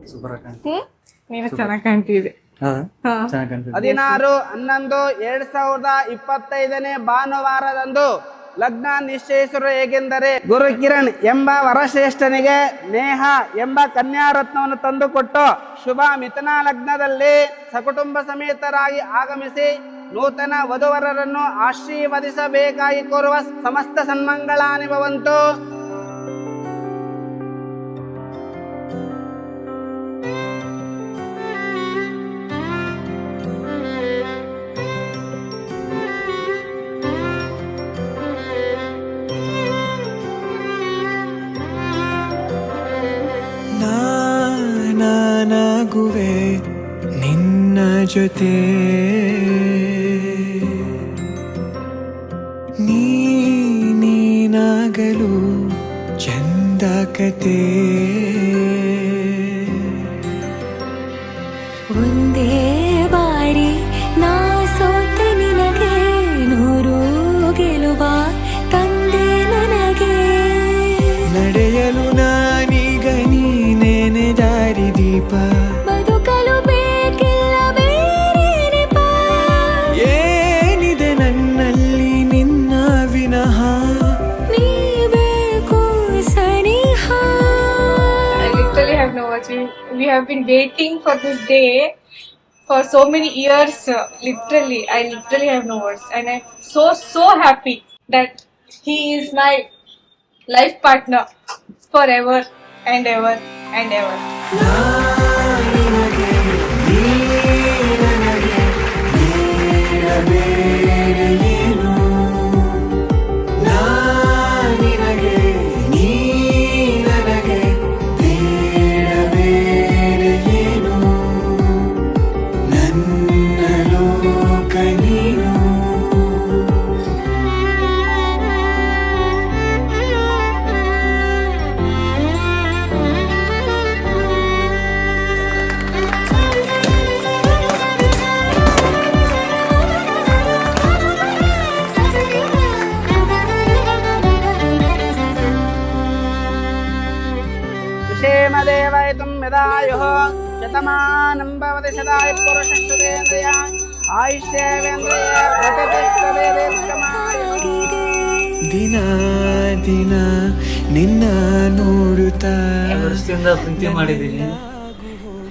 Super ಕಾಣ್ತಿ. ನೀನು ಚೆನ್ನಾಗಿ ಕಾಣ್ತಿದೆ. 16/11/2025 ಭಾನುವಾರದಂದು ಲಗ್ನ ನಿಶ್ಚಯಿಸಿರು. ಹೇಗೆಂದರೆ, ಗುರು ಕಿರಣ್ ಎಂಬ ವರಶ್ರೇಷ್ಠನಿಗೆ ನೇಹಾ ಎಂಬ ಕನ್ಯಾ ರತ್ನವನ್ನು ತಂದುಕೊಟ್ಟು ಶುಭ ಮಿಥುನ ಲಗ್ನದಲ್ಲಿ ಸಕುಟುಂಬ ಸಮೇತರಾಗಿ ಆಗಮಿಸಿ ನೂತನ ವಧುವರರನ್ನು ಆಶೀರ್ವದಿಸಬೇಕಾಗಿ ಕೋರುವ ಸಮಸ್ತ ಸನ್ಮಂಗಳಾನಿ ಭವಂತು. ನಾನಾಗುವೆ ನಿನ್ನ ಜೊತೆ, ನೀನಾಗಲು ಚಂದ ಕತೆ. ಒಂದೇ ಬಾರಿ ನಾ ಸೋತ ನಿನಗೆ ನೂರು ಗೆಲುವ ತಂದೆ ನನಗೆ. ನಡೆಯಲು ನಾನೀಗ ನೀನೇನೆ ದಾರಿ ದೀಪ, ಬದುಕಲು ಬೇಕಿಲ್ಲ ಬೇರೆ ನೆಪ. ಏನಿದೆ ನನ್ನಲ್ಲಿ ನಿನ್ನ ವಿನಃ, ನೀ ಬೇಕು ಸನಿಹ. I literally have no words. We have been waiting for this day for so many years. Literally, I literally have no words, and I'm so happy that he is my life partner forever and ever and ever. ನಿನಗೆ ನೀ ನನಗೆ ಬೇರೆ ಬೇರೆ ಏನು, ನಿನಗೆ ನೀ ನನಗೆ ಬೇರೆ ಬೇರೆ ಏನು, ನನ್ನ ಲೋಕ ನೀನು. क्षेमदेवयतुं यदायुः शतमानं भवति सदाय पुरुषस्तुतेन्द्रिय आयुष्येवेन्द्रिय प्रतिष्ठितवेदेशमायुः. ದಿನ ದಿನ ನಿನ್ನ ನೋಡುತ್ತಾ ವರ್ಷದಿಂದ ಪ್ರೀತಿ ಮಾಡಿದ್ದೀನಿ.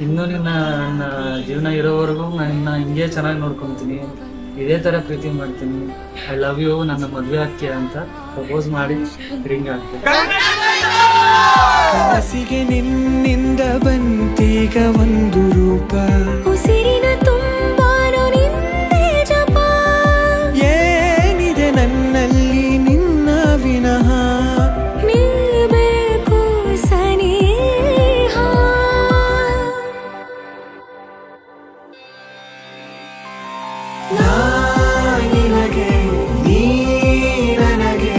ಇನ್ನೂ ನನ್ನ ಜೀವನ ಇರೋವರೆಗೂ ನನ್ನ ಹಿಂಗೆ ಚೆನ್ನಾಗಿ ನೋಡ್ಕೊತೀನಿ, ಇದೇ ಥರ ಪ್ರೀತಿ ಮಾಡ್ತೀನಿ. ಐ ಲವ್ ಯು, ನನ್ನ ಮದುವೆ ಆಗ್ತೀಯ ಅಂತ ಪ್ರಪೋಸ್ ಮಾಡಿ ರಿಂಗ್ ಆಗ್ತೀನಿ. ಕನಸಿಗೆ ನಿನ್ನಿಂದ ಬಂತೀಗ ಒಂದು ರೂಪ, ಉಸಿರಿನ ತುಂಬಾನು ನಿಂದೆ ಜಪ. ಏನಿದೆ ನನ್ನಲ್ಲಿ ನಿನ್ನ ವಿನಃ, ನೀ ಬೇಕು ಸನಿಹ. ನಿನಗೆ ನೀ ನನಗೆ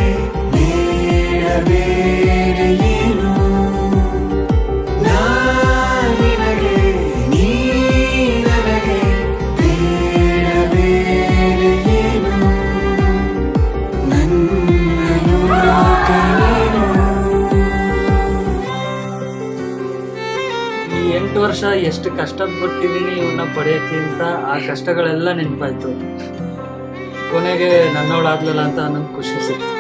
ಬೇರೆ ಬೇರೆ ಏನು, ನಿನಗೆ ನೀ ನನಗೆ ಬೇರೆ ಬೇರೆ ಏನು, ನನ್ನ ಲೋಕ ನೀನು. ಈ 8 ವರ್ಷ ಎಷ್ಟು ಕಷ್ಟಪಟ್ಟಿದ್ದೀನಿ ಇವನ್ನ ಪಡೆಯೋಕ್ಕಿಂತ ಆ ಕಷ್ಟಗಳೆಲ್ಲ ನೆನಪಾಯ್ತು. ಕೊನೆಗೆ ನನ್ನವಳಾಗ್ಲಿಲ್ಲ ಅಂತ ನಂಗೆ ಖುಷಿ ಸಿಕ್ತು.